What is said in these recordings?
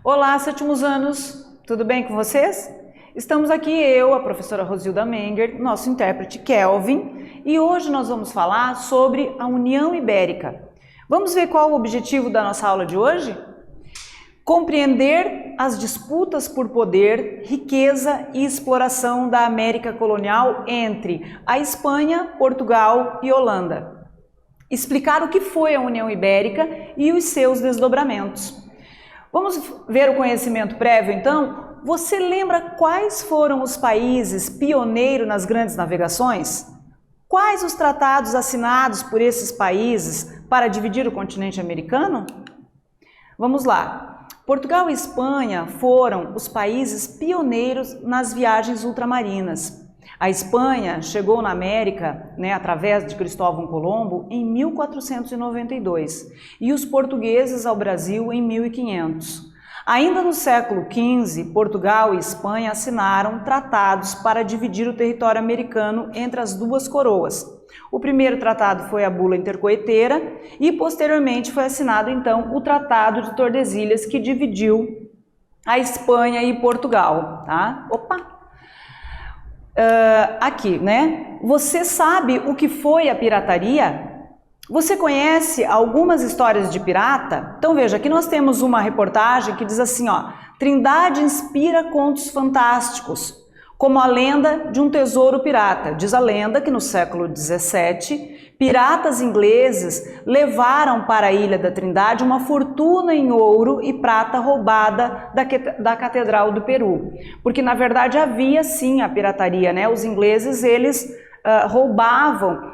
Olá, sétimos anos, tudo bem com vocês? Estamos aqui eu, a professora Rosilda Menger, nosso intérprete Kelvin, e hoje nós vamos falar sobre a União Ibérica. Vamos ver qual o objetivo da nossa aula de hoje? Compreender as disputas por poder, riqueza e exploração da América colonial entre a Espanha, Portugal e Holanda. Explicar o que foi a União Ibérica e os seus desdobramentos. Vamos ver o conhecimento prévio, então? Você lembra quais foram os países pioneiros nas grandes navegações? Quais os tratados assinados por esses países para dividir o continente americano? Vamos lá. Portugal e Espanha foram os países pioneiros nas viagens ultramarinas. A Espanha chegou na América, através de Cristóvão Colombo, em 1492 e os portugueses ao Brasil em 1500. Ainda no século XV, Portugal e Espanha assinaram tratados para dividir o território americano entre as duas coroas. O primeiro tratado foi a Bula Intercoeteira e posteriormente foi assinado então o Tratado de Tordesilhas, que dividiu a Espanha e Portugal, tá? Aqui, Você sabe o que foi a pirataria? Você conhece algumas histórias de pirata? Então veja, aqui nós temos uma reportagem que diz assim, ó: Trindade inspira contos fantásticos, como a lenda de um tesouro pirata. Diz a lenda que no século XVII, piratas ingleses levaram para a Ilha da Trindade uma fortuna em ouro e prata roubada da Catedral do Peru. Porque na verdade havia sim a pirataria, Os ingleses, eles roubavam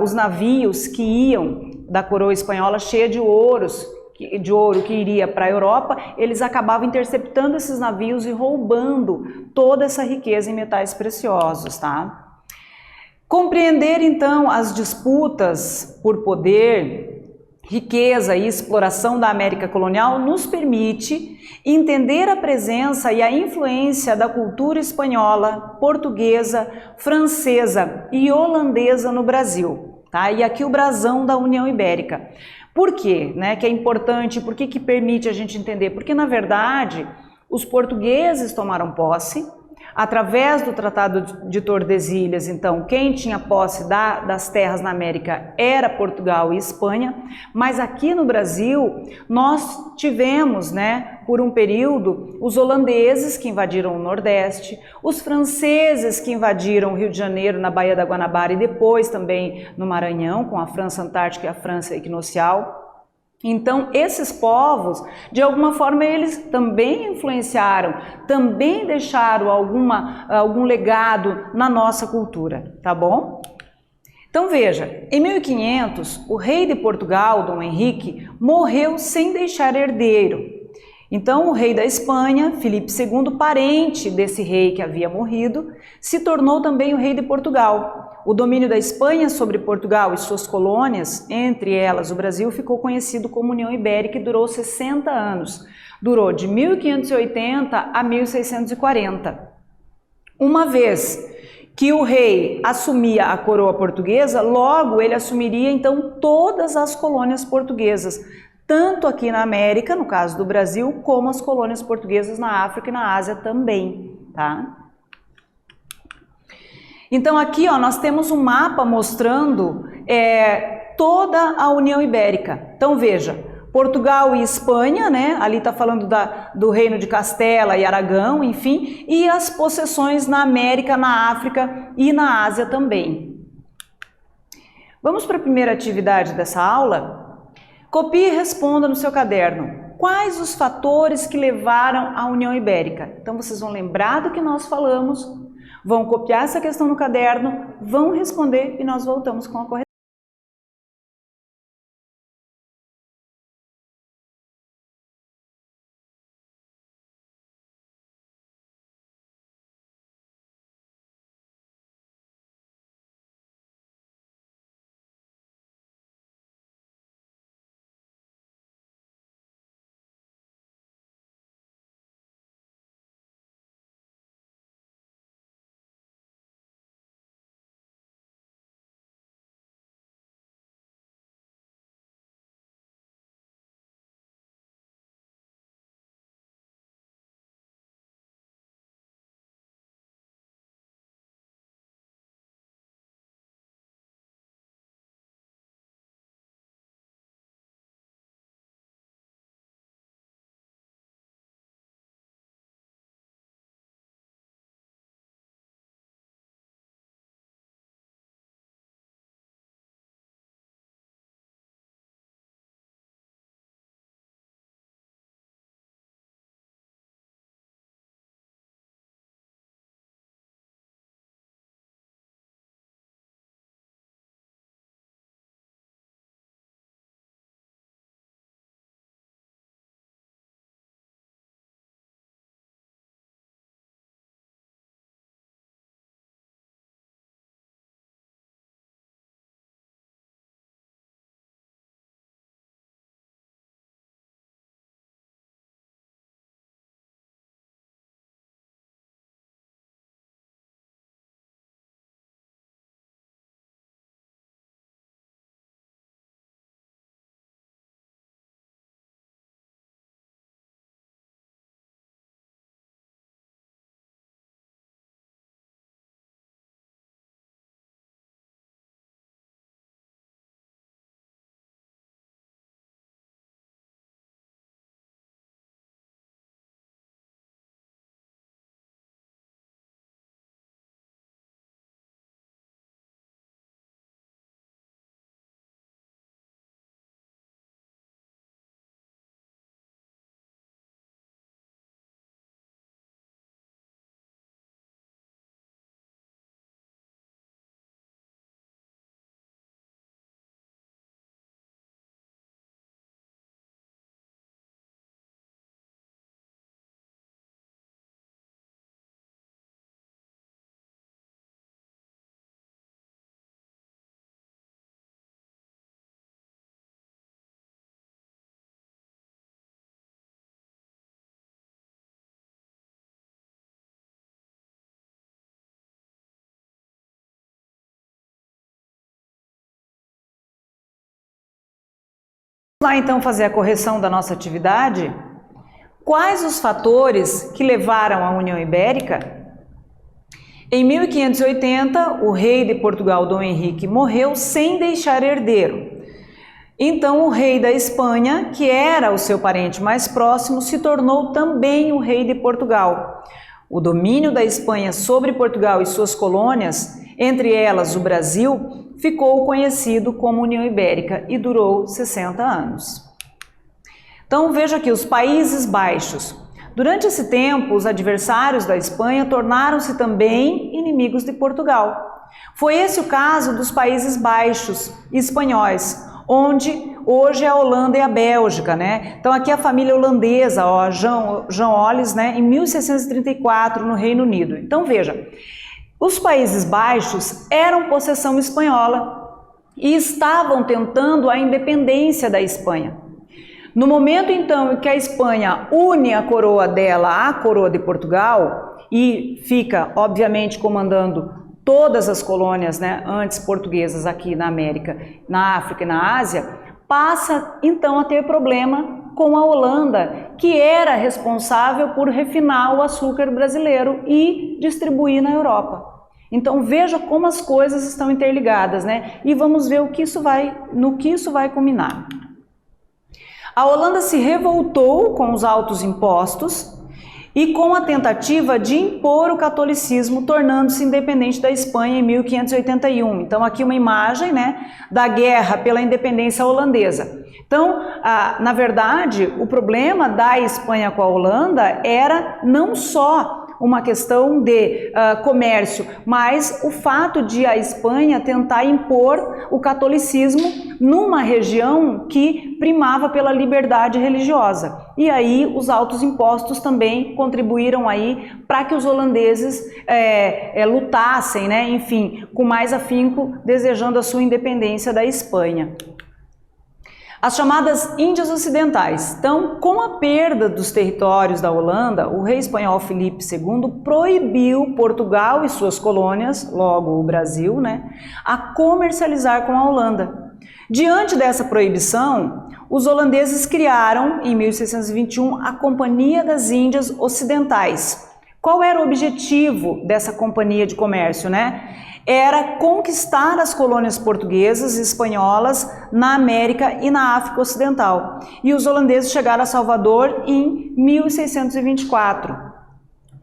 os navios que iam da coroa espanhola cheia de ouro que iria para a Europa. Eles acabavam interceptando esses navios e roubando toda essa riqueza em metais preciosos, tá? Compreender então as disputas por poder, riqueza e exploração da América colonial nos permite entender a presença e a influência da cultura espanhola, portuguesa, francesa e holandesa no Brasil, tá? E aqui o brasão da União Ibérica. Por quê, que é importante? Por que permite a gente entender? Porque na verdade os portugueses tomaram posse através do Tratado de Tordesilhas. Então, quem tinha posse das terras na América era Portugal e Espanha, mas aqui no Brasil nós tivemos, por um período, os holandeses que invadiram o Nordeste, os franceses que invadiram o Rio de Janeiro, na Baía da Guanabara e depois também no Maranhão, com a França Antártica e a França Equinocial. Então, esses povos, de alguma forma, eles também influenciaram, também deixaram algum legado na nossa cultura, tá bom? Então, veja, em 1500, o rei de Portugal, Dom Henrique, morreu sem deixar herdeiro. Então, o rei da Espanha, Filipe II, parente desse rei que havia morrido, se tornou também o rei de Portugal. O domínio da Espanha sobre Portugal e suas colônias, entre elas o Brasil, ficou conhecido como União Ibérica e durou 60 anos. Durou de 1580 a 1640. Uma vez que o rei assumia a coroa portuguesa, logo ele assumiria então todas as colônias portuguesas, tanto aqui na América, no caso do Brasil, como as colônias portuguesas na África e na Ásia também, tá? Então aqui nós temos um mapa mostrando toda a União Ibérica. Então veja, Portugal e Espanha, ali está falando do reino de Castela e Aragão, enfim, e as possessões na América, na África e na Ásia também. Vamos para a primeira atividade dessa aula? Copie e responda no seu caderno. Quais os fatores que levaram à União Ibérica? Então vocês vão lembrar do que nós falamos, vão copiar essa questão no caderno, vão responder e nós voltamos com a correção. Vamos lá então fazer a correção da nossa atividade. Quais os fatores que levaram à União Ibérica? Em 1580, o rei de Portugal, Dom Henrique, morreu sem deixar herdeiro. Então, o rei da Espanha, que era o seu parente mais próximo, se tornou também o rei de Portugal. O domínio da Espanha sobre Portugal e suas colônias, entre elas o Brasil, ficou conhecido como União Ibérica e durou 60 anos. Então, veja aqui os Países Baixos. Durante esse tempo, os adversários da Espanha tornaram-se também inimigos de Portugal. Foi esse o caso dos Países Baixos espanhóis, onde hoje é a Holanda e a Bélgica, né? Então aqui a família holandesa, ó, Jean Olles, né, em 1634 no Reino Unido. Então veja, os Países Baixos eram possessão espanhola e estavam tentando a independência da Espanha. No momento então em que a Espanha une a coroa dela à coroa de Portugal e fica, obviamente, comandando todas as colônias, né, antes portuguesas aqui na América, na África e na Ásia, passa então a ter problema com a Holanda, que era responsável por refinar o açúcar brasileiro e distribuir na Europa. Então veja como as coisas estão interligadas, né? E vamos ver no que isso vai culminar. A Holanda se revoltou com os altos impostos e com a tentativa de impor o catolicismo, tornando-se independente da Espanha em 1581. Então aqui uma imagem, né, da guerra pela independência holandesa. Então, na verdade, o problema da Espanha com a Holanda era não só uma questão de comércio, mas o fato de a Espanha tentar impor o catolicismo numa região que primava pela liberdade religiosa. E aí os altos impostos também contribuíram aí para que os holandeses lutassem, né, enfim, com mais afinco, desejando a sua independência da Espanha. As chamadas Índias Ocidentais. Então, com a perda dos territórios da Holanda, o rei espanhol Filipe II proibiu Portugal e suas colônias, logo o Brasil, né, a comercializar com a Holanda. Diante dessa proibição, os holandeses criaram, em 1621, a Companhia das Índias Ocidentais. Qual era o objetivo dessa companhia de comércio, né? Era conquistar as colônias portuguesas e espanholas na América e na África Ocidental. E os holandeses chegaram a Salvador em 1624.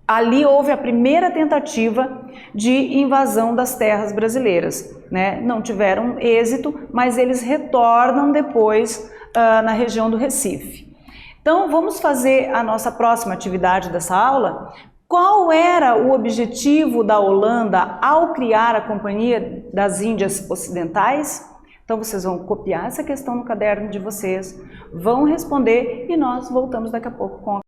Ali houve a primeira tentativa de invasão das terras brasileiras, né? Não tiveram êxito, mas eles retornam depois na região do Recife. Então vamos fazer a nossa próxima atividade dessa aula. Qual era o objetivo da Holanda ao criar a Companhia das Índias Ocidentais? Então vocês vão copiar essa questão no caderno de vocês, vão responder e nós voltamos daqui a pouco com a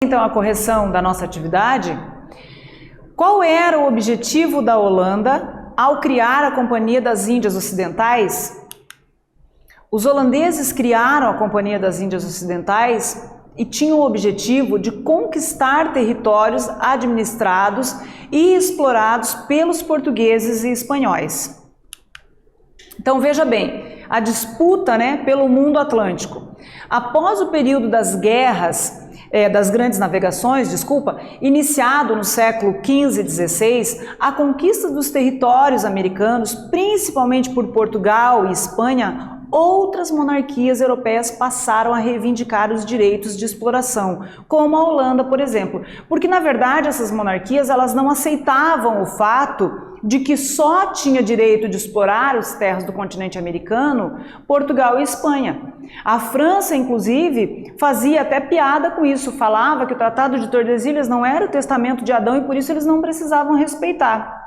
Então, a correção da nossa atividade. Qual era o objetivo da Holanda ao criar a Companhia das Índias Ocidentais? Os holandeses criaram a Companhia das Índias Ocidentais e tinham o objetivo de conquistar territórios administrados e explorados pelos portugueses e espanhóis. Então veja bem, a disputa, pelo mundo atlântico. Após o período das guerras, das grandes navegações, iniciado no século XV e XVI, a conquista dos territórios americanos, principalmente por Portugal e Espanha, outras monarquias europeias passaram a reivindicar os direitos de exploração, como a Holanda, por exemplo, porque na verdade essas monarquias elas não aceitavam o fato de que só tinha direito de explorar as terras do continente americano Portugal e Espanha. A França, inclusive, fazia até piada com isso, falava que o Tratado de Tordesilhas não era o testamento de Adão e por isso eles não precisavam respeitar.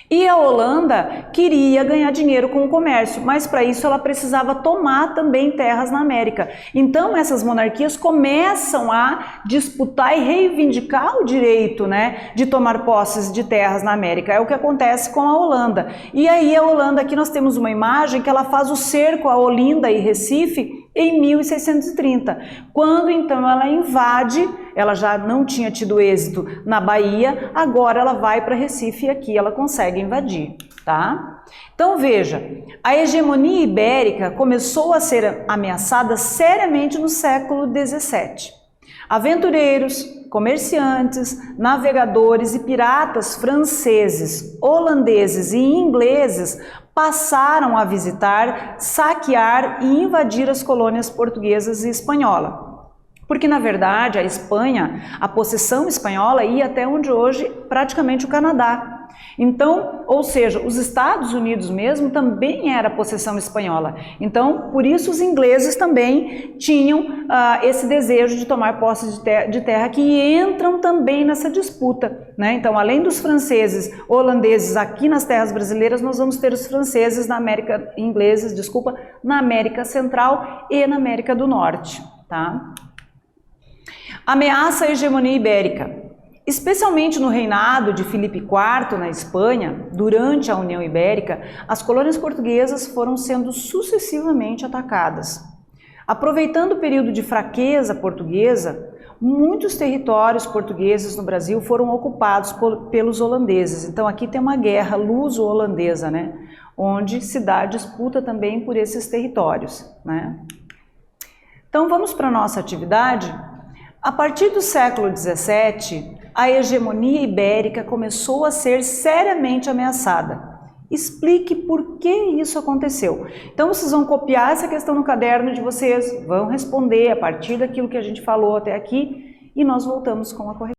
E a Holanda queria ganhar dinheiro com o comércio, mas para isso ela precisava tomar também terras na América. Então essas monarquias começam a disputar e reivindicar o direito, de tomar posses de terras na América. É o que acontece com a Holanda. E aí a Holanda, aqui nós temos uma imagem que ela faz o cerco a Olinda e Recife em 1630, quando então ela invade. Ela já não tinha tido êxito na Bahia, agora ela vai para Recife e aqui ela consegue invadir, tá? Então veja, a hegemonia ibérica começou a ser ameaçada seriamente no século XVII. Aventureiros, comerciantes, navegadores e piratas franceses, holandeses e ingleses passaram a visitar, saquear e invadir as colônias portuguesas e espanholas. Porque, na verdade, a Espanha, a possessão espanhola ia até onde hoje praticamente o Canadá. Então, ou seja, os Estados Unidos mesmo também era possessão espanhola. Então, por isso os ingleses também tinham esse desejo de tomar posse de terra, que entram também nessa disputa, Então, além dos franceses, holandeses aqui nas terras brasileiras, nós vamos ter os franceses na América, na América Central e na América do Norte, tá? Ameaça à hegemonia ibérica. Especialmente no reinado de Filipe IV na Espanha, durante a União Ibérica, as colônias portuguesas foram sendo sucessivamente atacadas. Aproveitando o período de fraqueza portuguesa, muitos territórios portugueses no Brasil foram ocupados pelos holandeses. Então aqui tem uma guerra luso-holandesa, onde se dá disputa também por esses territórios, Então vamos para a nossa atividade. A partir do século XVII, a hegemonia ibérica começou a ser seriamente ameaçada. Explique por que isso aconteceu. Então vocês vão copiar essa questão no caderno de vocês, vão responder a partir daquilo que a gente falou até aqui e nós voltamos com a correção.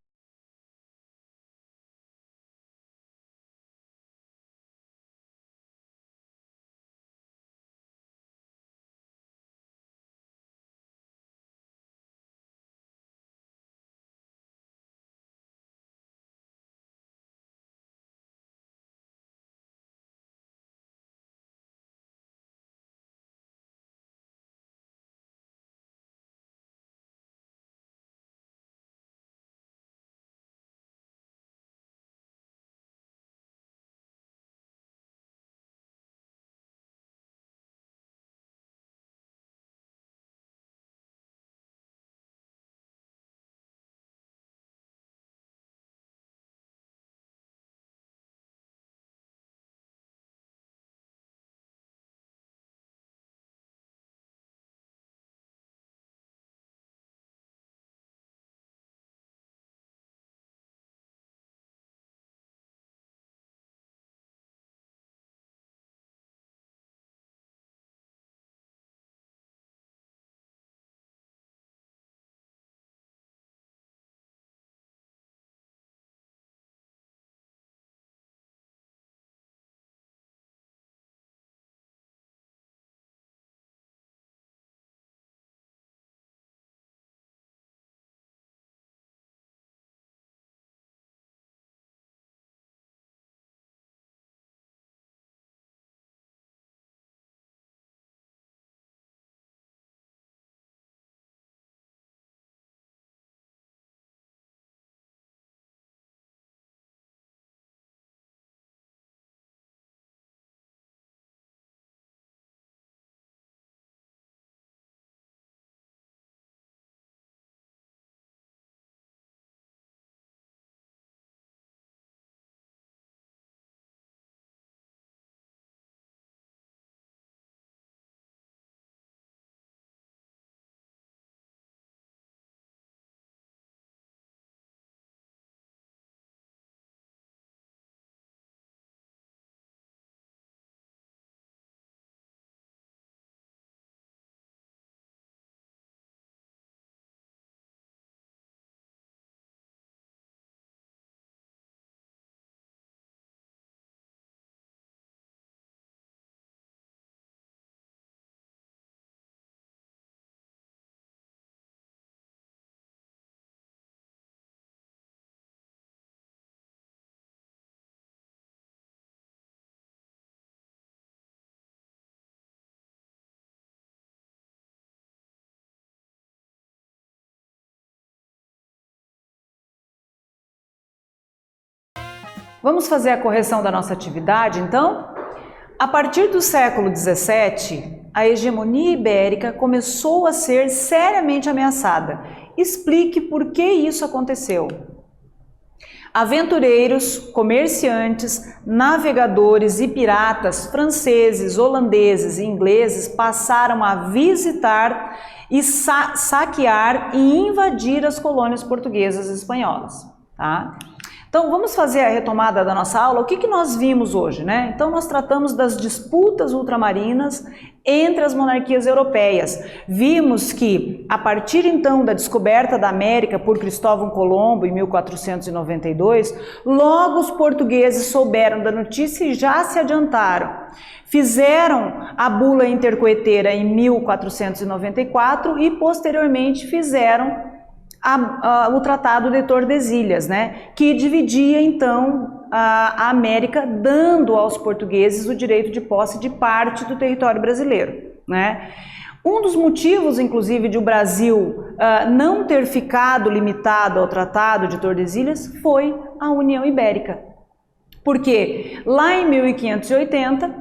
Vamos fazer a correção da nossa atividade, então? A partir do século XVII, a hegemonia ibérica começou a ser seriamente ameaçada. Explique por que isso aconteceu. Aventureiros, comerciantes, navegadores e piratas franceses, holandeses e ingleses passaram a visitar e saquear e invadir as colônias portuguesas e espanholas, tá? Então, vamos fazer a retomada da nossa aula. O que nós vimos hoje, né? Então, nós tratamos das disputas ultramarinas entre as monarquias europeias. Vimos que, a partir então da descoberta da América por Cristóvão Colombo em 1492, logo os portugueses souberam da notícia e já se adiantaram. Fizeram a bula intercoeteira em 1494 e, posteriormente, fizeram o Tratado de Tordesilhas, né, que dividia então a América, dando aos portugueses o direito de posse de parte do território brasileiro, né. Um dos motivos, inclusive, de o Brasil não ter ficado limitado ao Tratado de Tordesilhas foi a União Ibérica, porque lá em 1580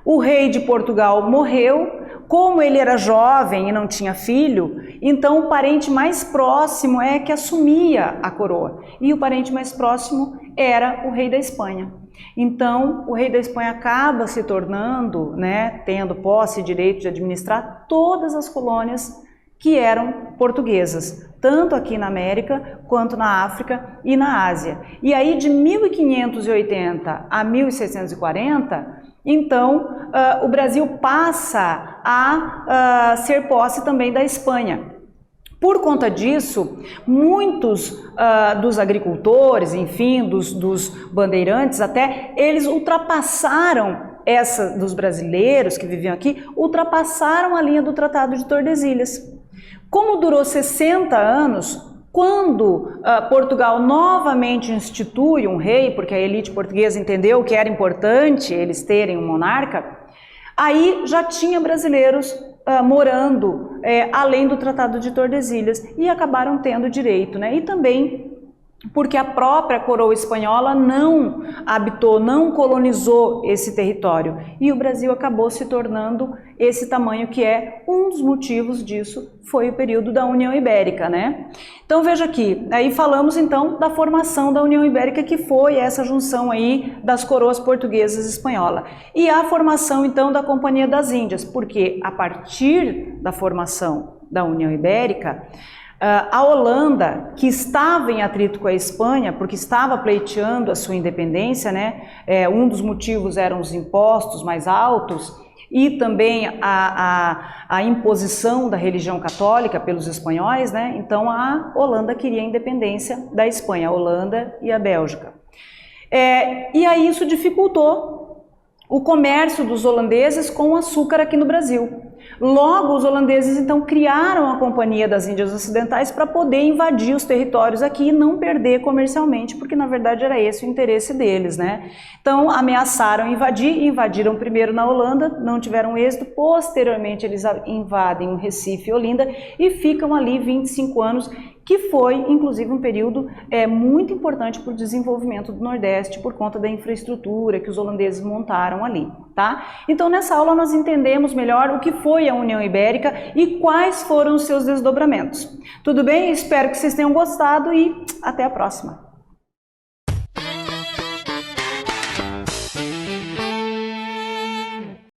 o rei de Portugal morreu. Como ele era jovem e não tinha filho, então o parente mais próximo é que assumia a coroa. E o parente mais próximo era o rei da Espanha. Então, o rei da Espanha acaba se tornando, né, tendo posse e direito de administrar todas as colônias que eram portuguesas, tanto aqui na América, quanto na África e na Ásia. E aí, de 1580 a 1640, então, o Brasil passa a ser posse também da Espanha. Por conta disso, muitos dos agricultores, enfim, dos bandeirantes até, eles ultrapassaram dos brasileiros que viviam aqui, ultrapassaram a linha do Tratado de Tordesilhas. Como durou 60 anos, quando Portugal novamente institui um rei, porque a elite portuguesa entendeu que era importante eles terem um monarca, aí já tinha brasileiros morando além do Tratado de Tordesilhas e acabaram tendo direito, né? E também porque a própria coroa espanhola não habitou, não colonizou esse território. E o Brasil acabou se tornando esse tamanho que é. Um dos motivos disso foi o período da União Ibérica, né? Então veja aqui, aí falamos então da formação da União Ibérica, que foi essa junção aí das coroas portuguesas e espanhola. E a formação então da Companhia das Índias, porque a partir da formação da União Ibérica, a Holanda, que estava em atrito com a Espanha, porque estava pleiteando a sua independência, né? Um dos motivos eram os impostos mais altos e também a imposição da religião católica pelos espanhóis, né? Então a Holanda queria a independência da Espanha, a Holanda e a Bélgica. E aí isso dificultou o comércio dos holandeses com açúcar aqui no Brasil. Logo, os holandeses então criaram a Companhia das Índias Ocidentais para poder invadir os territórios aqui e não perder comercialmente, porque na verdade era esse o interesse deles, né? Então ameaçaram invadir, invadiram primeiro na Holanda, não tiveram êxito, posteriormente eles invadem o Recife e Olinda e ficam ali 25 anos, que foi, inclusive, um período muito importante para o desenvolvimento do Nordeste, por conta da infraestrutura que os holandeses montaram ali, tá? Então, nessa aula, nós entendemos melhor o que foi a União Ibérica e quais foram os seus desdobramentos. Tudo bem? Espero que vocês tenham gostado e até a próxima!